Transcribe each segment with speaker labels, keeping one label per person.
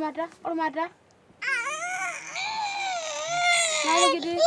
Speaker 1: Ormada. Mau gede.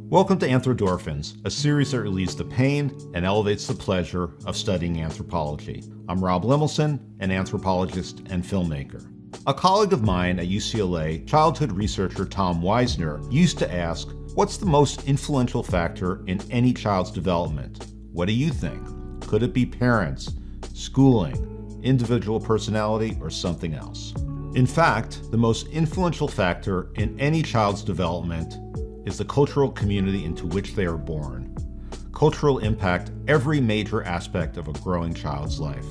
Speaker 2: Welcome to AnthroDorphins, a series that relieves the pain and elevates the pleasure of studying anthropology. I'm Rob Lemelson, an anthropologist and filmmaker. A colleague of mine at UCLA, childhood researcher Tom Weisner, used to ask, what's the most influential factor in any child's development? What do you think? Could it be parents, schooling, individual personality, or something else? In fact, the most influential factor in any child's development is the cultural community into which they are born. Cultural impact every major aspect of a growing child's life.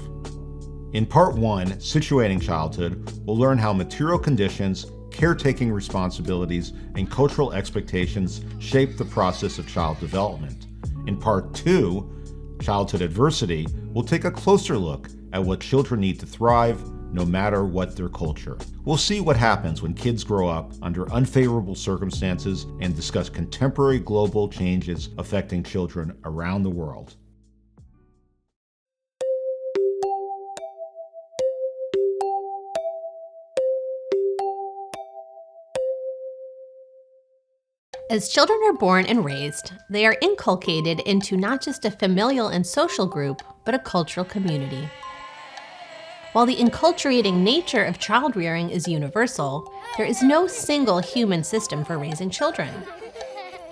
Speaker 2: In part 1, Situating Childhood, we'll learn how material conditions, caretaking responsibilities, and cultural expectations shape the process of child development. In part 2, Childhood Adversity, we'll take a closer look at what children need to thrive, no matter what their culture. We'll see what happens when kids grow up under unfavorable circumstances and discuss contemporary global changes affecting children around the world.
Speaker 3: As children are born and raised, they are inculcated into not just a familial and social group, but a cultural community. While the enculturating nature of child rearing is universal, there is no single human system for raising children.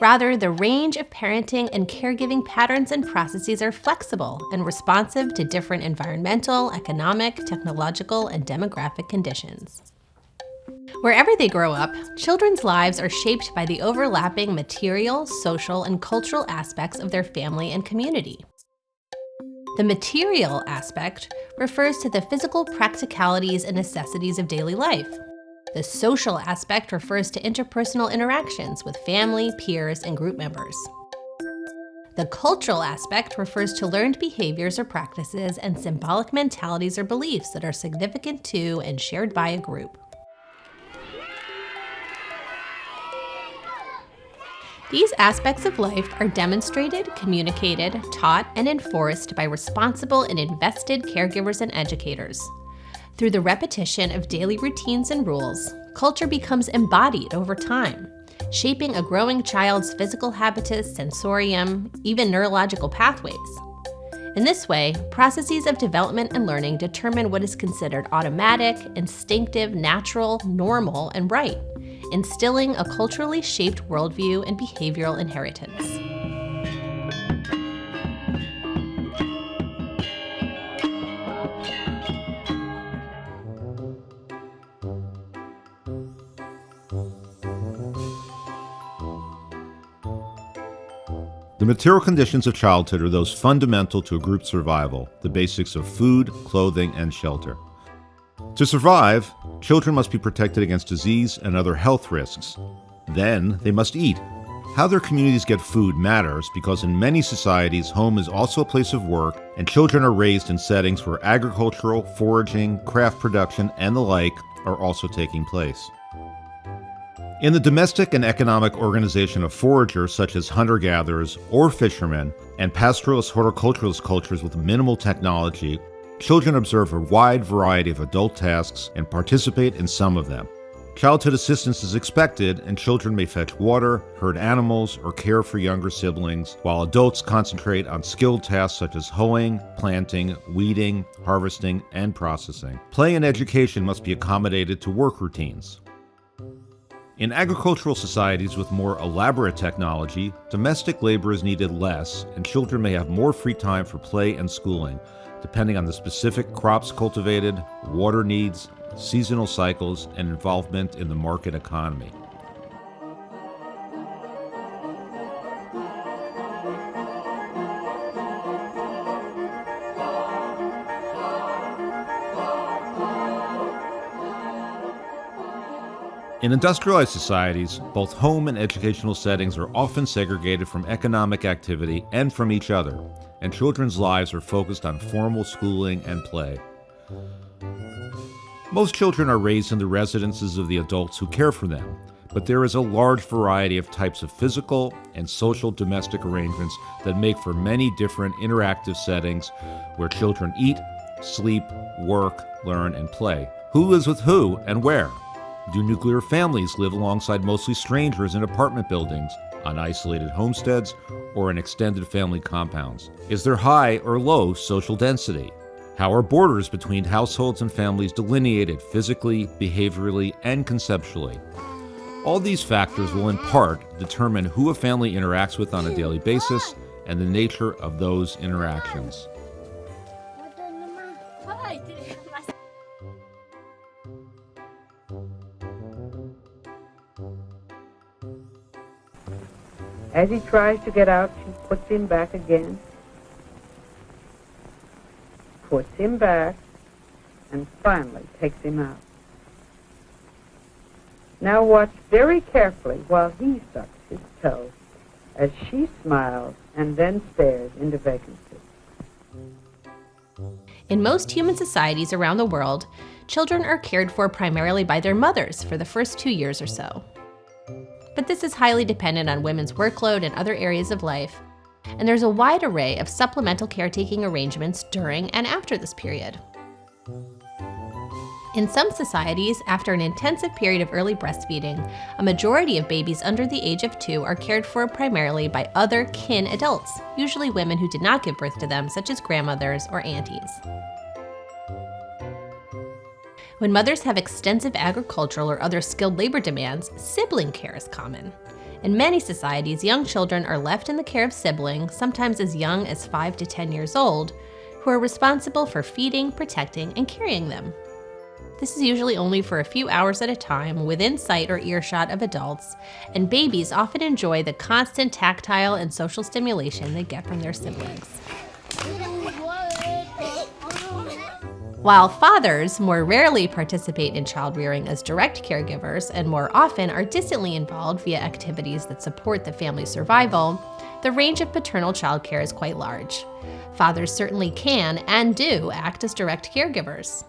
Speaker 3: Rather, the range of parenting and caregiving patterns and processes are flexible and responsive to different environmental, economic, technological, and demographic conditions. Wherever they grow up, children's lives are shaped by the overlapping material, social, and cultural aspects of their family and community. The material aspect refers to the physical practicalities and necessities of daily life. The social aspect refers to interpersonal interactions with family, peers, and group members. The cultural aspect refers to learned behaviors or practices and symbolic mentalities or beliefs that are significant to and shared by a group. These aspects of life are demonstrated, communicated, taught, and enforced by responsible and invested caregivers and educators. Through the repetition of daily routines and rules, culture becomes embodied over time, shaping a growing child's physical habitus, sensorium, even neurological pathways. In this way, processes of development and learning determine what is considered automatic, instinctive, natural, normal, and right, instilling a culturally shaped worldview and behavioral inheritance.
Speaker 2: The material conditions of childhood are those fundamental to a group's survival, the basics of food, clothing, and shelter. To survive, children must be protected against disease and other health risks. Then, they must eat. How their communities get food matters because in many societies, home is also a place of work, and children are raised in settings where agricultural, foraging, craft production, and the like are also taking place. In the domestic and economic organization of foragers such as hunter-gatherers or fishermen, and pastoralist horticulturalist cultures with minimal technology, children observe a wide variety of adult tasks and participate in some of them. Childhood assistance is expected, and children may fetch water, herd animals, or care for younger siblings, while adults concentrate on skilled tasks such as hoeing, planting, weeding, harvesting, and processing. Play and education must be accommodated to work routines. In agricultural societies with more elaborate technology, domestic labor is needed less, and children may have more free time for play and schooling, depending on the specific crops cultivated, water needs, seasonal cycles, and involvement in the market economy. In industrialized societies, both home and educational settings are often segregated from economic activity and from each other, and children's lives are focused on formal schooling and play. Most children are raised in the residences of the adults who care for them, but there is a large variety of types of physical and social domestic arrangements that make for many different interactive settings where children eat, sleep, work, learn, and play. Who lives with who and where? Do nuclear families live alongside mostly strangers in apartment buildings, on isolated homesteads, or in extended family compounds? Is there high or low social density? How are borders between households and families delineated physically, behaviorally, and conceptually? All these factors will in part determine who a family interacts with on a daily basis and the nature of those interactions.
Speaker 4: As he tries to get out, she puts him back again, puts him back, and finally takes him out. Now watch very carefully while he sucks his toe as she smiles and then stares into vacancy.
Speaker 3: In most human societies around the world, children are cared for primarily by their mothers for the first 2 years or so. But this is highly dependent on women's workload and other areas of life, and there's a wide array of supplemental caretaking arrangements during and after this period. In some societies, after an intensive period of early breastfeeding, a majority of babies under the age of 2 are cared for primarily by other kin adults, usually women who did not give birth to them, such as grandmothers or aunties. When mothers have extensive agricultural or other skilled labor demands, sibling care is common. In many societies, young children are left in the care of siblings, sometimes as young as 5 to 10 years old, who are responsible for feeding, protecting, and carrying them. This is usually only for a few hours at a time, within sight or earshot of adults, and babies often enjoy the constant tactile and social stimulation they get from their siblings. While fathers more rarely participate in child rearing as direct caregivers and more often are distantly involved via activities that support the family's survival, the range of paternal childcare is quite large. Fathers certainly can and do act as direct caregivers.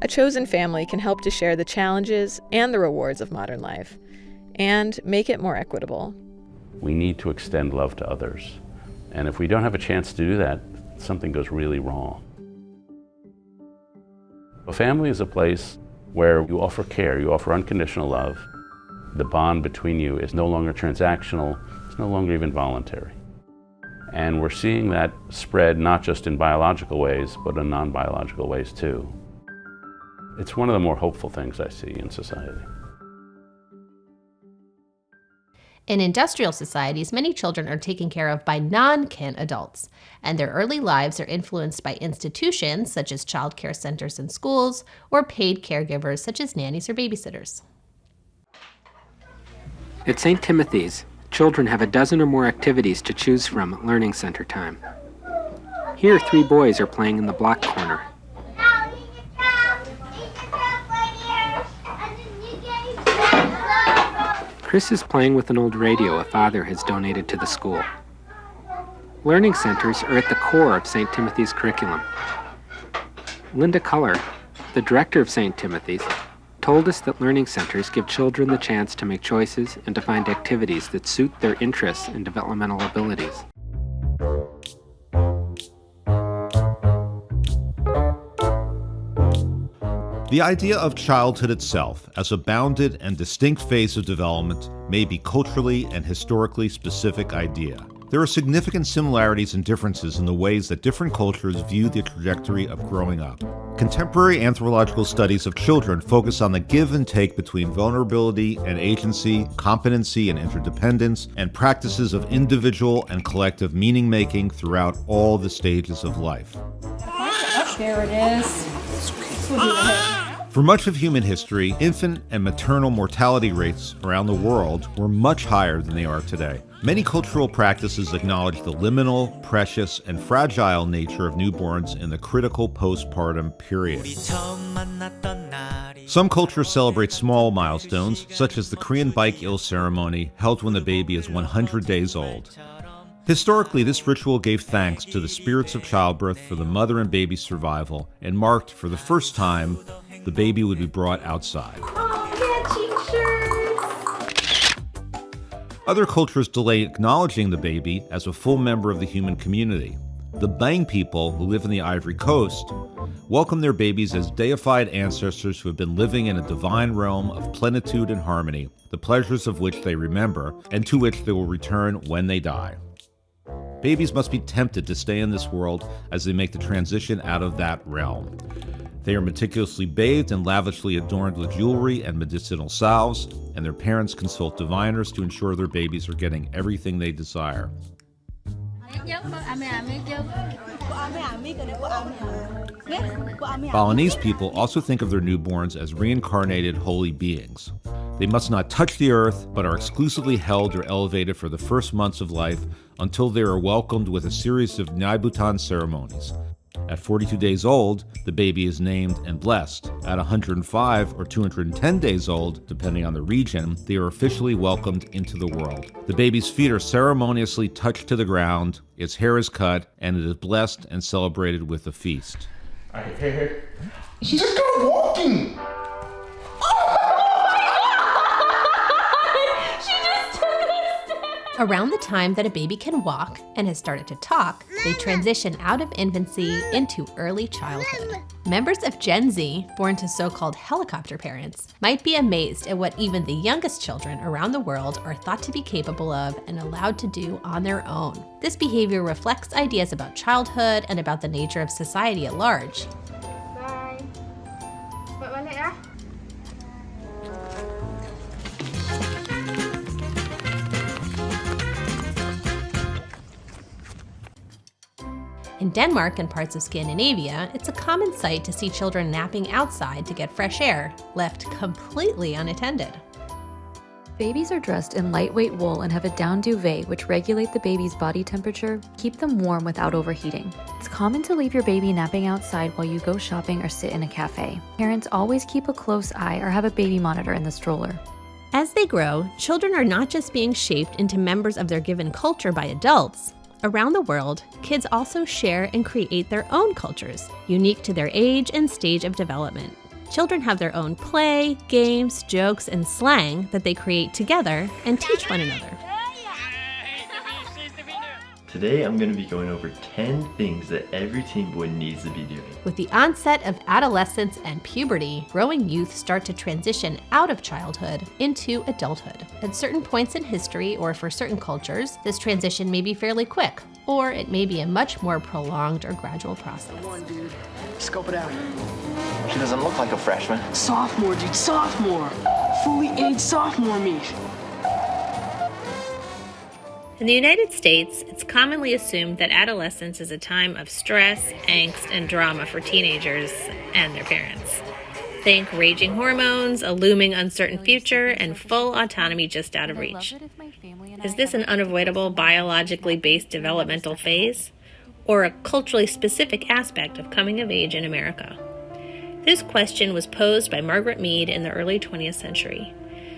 Speaker 5: A chosen family can help to share the challenges and the rewards of modern life, and make it more equitable.
Speaker 6: We need to extend love to others, and if we don't have a chance to do that, something goes really wrong. A family is a place where you offer care, you offer unconditional love. The bond between you is no longer transactional, it's no longer even voluntary. And we're seeing that spread not just in biological ways, but in non-biological ways too. It's one of the more hopeful things I see in society.
Speaker 3: In industrial societies, many children are taken care of by non-kin adults, and their early lives are influenced by institutions such as child care centers and schools, or paid caregivers such as nannies or babysitters.
Speaker 7: At St. Timothy's, children have a dozen or more activities to choose from at Learning Center time. Here, 3 boys are playing in the block corner. Chris is playing with an old radio a father has donated to the school. Learning centers are at the core of St. Timothy's curriculum. Linda Culler, the director of St. Timothy's, told us that learning centers give children the chance to make choices and to find activities that suit their interests and developmental abilities.
Speaker 2: The idea of childhood itself as a bounded and distinct phase of development may be culturally and historically specific idea. There are significant similarities and differences in the ways that different cultures view the trajectory of growing up. Contemporary anthropological studies of children focus on the give and take between vulnerability and agency, competency and interdependence, and practices of individual and collective meaning-making throughout all the stages of life.
Speaker 1: There it is.
Speaker 2: For much of human history, infant and maternal mortality rates around the world were much higher than they are today. Many cultural practices acknowledge the liminal, precious, and fragile nature of newborns in the critical postpartum period. Some cultures celebrate small milestones, such as the Korean Baek-il ceremony held when the baby is 100 days old. Historically, this ritual gave thanks to the spirits of childbirth for the mother and baby's survival and marked, for the first time, the baby would be brought outside. Other cultures delay acknowledging the baby as a full member of the human community. The Bang people, who live in the Ivory Coast, welcome their babies as deified ancestors who have been living in a divine realm of plenitude and harmony, the pleasures of which they remember, and to which they will return when they die. Babies must be tempted to stay in this world as they make the transition out of that realm. They are meticulously bathed and lavishly adorned with jewelry and medicinal salves, and their parents consult diviners to ensure their babies are getting everything they desire. Balinese people also think of their newborns as reincarnated holy beings. They must not touch the earth, but are exclusively held or elevated for the first months of life until they are welcomed with a series of Naibutan ceremonies. At 42 days old, the baby is named and blessed. At 105 or 210 days old, depending on the region, they are officially welcomed into the world. The baby's feet are ceremoniously touched to the ground, its hair is cut, and it is blessed and celebrated with a feast.
Speaker 8: All right, here. She's just go walking!
Speaker 3: Around the time that a baby can walk and has started to talk, they transition out of infancy into early childhood. Members of Gen Z, born to so-called helicopter parents, might be amazed at what even the youngest children around the world are thought to be capable of and allowed to do on their own. This behavior reflects ideas about childhood and about the nature of society at large.
Speaker 1: Bye. Balik ya.
Speaker 3: In Denmark and parts of Scandinavia, it's a common sight to see children napping outside to get fresh air, left completely unattended.
Speaker 9: Babies are dressed in lightweight wool and have a down duvet which regulate the baby's body temperature, keep them warm without overheating. It's common to leave your baby napping outside while you go shopping or sit in a cafe. Parents always keep a close eye or have a baby monitor in the stroller.
Speaker 3: As they grow, children are not just being shaped into members of their given culture by adults. Around the world, kids also share and create their own cultures, unique to their age and stage of development. Children have their own play, games, jokes, and slang that they create together and teach one another.
Speaker 10: Today I'm going to be going over 10 things that every teen boy needs to be doing.
Speaker 3: With the onset of adolescence and puberty, growing youth start to transition out of childhood into adulthood. At certain points in history, or for certain cultures, this transition may be fairly quick, or it may be a much more prolonged or gradual process.
Speaker 11: Come on, dude. Scope it out.
Speaker 10: She doesn't look like a freshman.
Speaker 11: Sophomore, dude. Sophomore. Fully aged sophomore meat.
Speaker 3: In the United States, it's commonly assumed that adolescence is a time of stress, angst, and drama for teenagers and their parents. Think raging hormones, a looming uncertain future, and full autonomy just out of reach. Is this an unavoidable biologically based developmental phase, or a culturally specific aspect of coming of age in America? This question was posed by Margaret Mead in the early 20th century.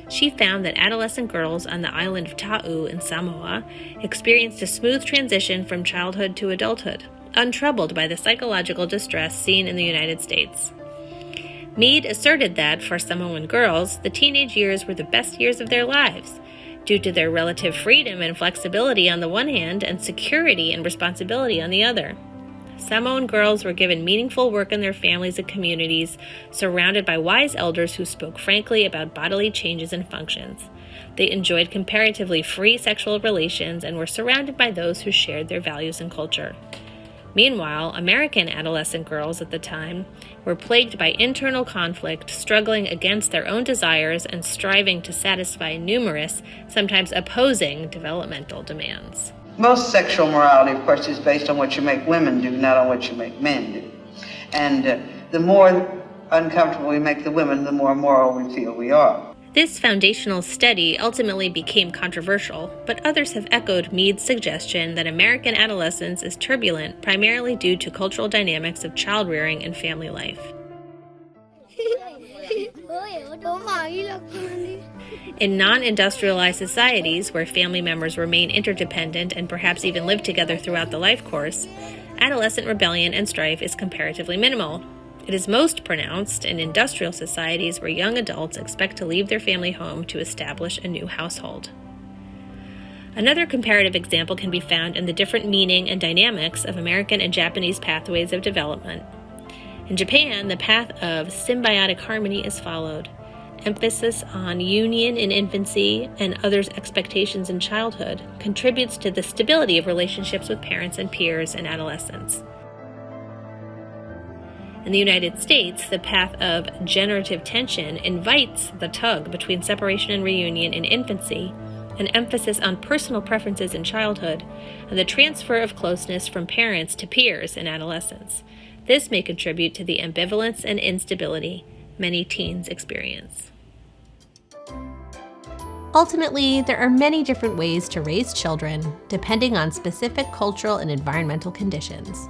Speaker 3: She found that adolescent girls on the island of Ta'u in Samoa experienced a smooth transition from childhood to adulthood, untroubled by the psychological distress seen in the United States. Mead asserted that, for Samoan girls, the teenage years were the best years of their lives, due to their relative freedom and flexibility on the one hand and security and responsibility on the other. Samoan girls were given meaningful work in their families and communities, surrounded by wise elders who spoke frankly about bodily changes and functions. They enjoyed comparatively free sexual relations and were surrounded by those who shared their values and culture. Meanwhile, American adolescent girls at the time were plagued by internal conflict, struggling against their own desires and striving to satisfy numerous, sometimes opposing, developmental demands.
Speaker 4: Most sexual morality, of course, is based on what you make women do, not on what you make men do. And the more uncomfortable we make the women, the more moral we feel we are.
Speaker 3: This foundational study ultimately became controversial, but others have echoed Mead's suggestion that American adolescence is turbulent primarily due to cultural dynamics of child-rearing and family life. In non-industrialized societies where family members remain interdependent and perhaps even live together throughout the life course, adolescent rebellion and strife is comparatively minimal. It is most pronounced in industrial societies where young adults expect to leave their family home to establish a new household. Another comparative example can be found in the different meaning and dynamics of American and Japanese pathways of development. In Japan, the path of symbiotic harmony is followed. Emphasis on union in infancy and others' expectations in childhood contributes to the stability of relationships with parents and peers in adolescence. In the United States, the path of generative tension invites the tug between separation and reunion in infancy, an emphasis on personal preferences in childhood, and the transfer of closeness from parents to peers in adolescence. This may contribute to the ambivalence and instability many teens experience. Ultimately, there are many different ways to raise children, depending on specific cultural and environmental conditions.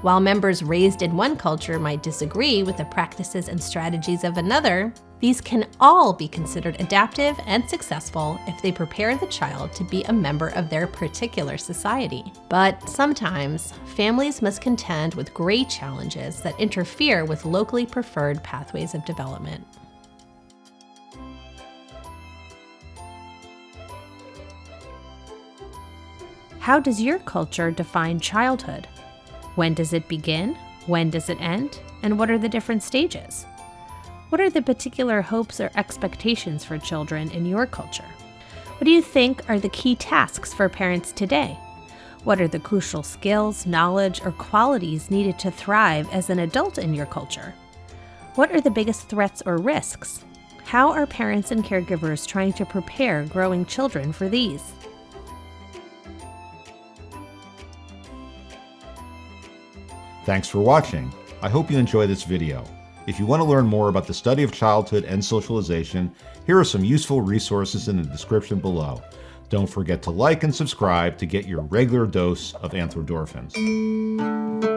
Speaker 3: While members raised in one culture might disagree with the practices and strategies of another, these can all be considered adaptive and successful if they prepare the child to be a member of their particular society. But sometimes, families must contend with great challenges that interfere with locally preferred pathways of development. How does your culture define childhood? When does it begin? When does it end? And what are the different stages? What are the particular hopes or expectations for children in your culture? What do you think are the key tasks for parents today? What are the crucial skills, knowledge, or qualities needed to thrive as an adult in your culture? What are the biggest threats or risks? How are parents and caregivers trying to prepare growing children for these?
Speaker 2: Thanks for watching. I hope you enjoyed this video. If you want to learn more about the study of childhood and socialization, here are some useful resources in the description below. Don't forget to like and subscribe to get your regular dose of AnthroDorphins.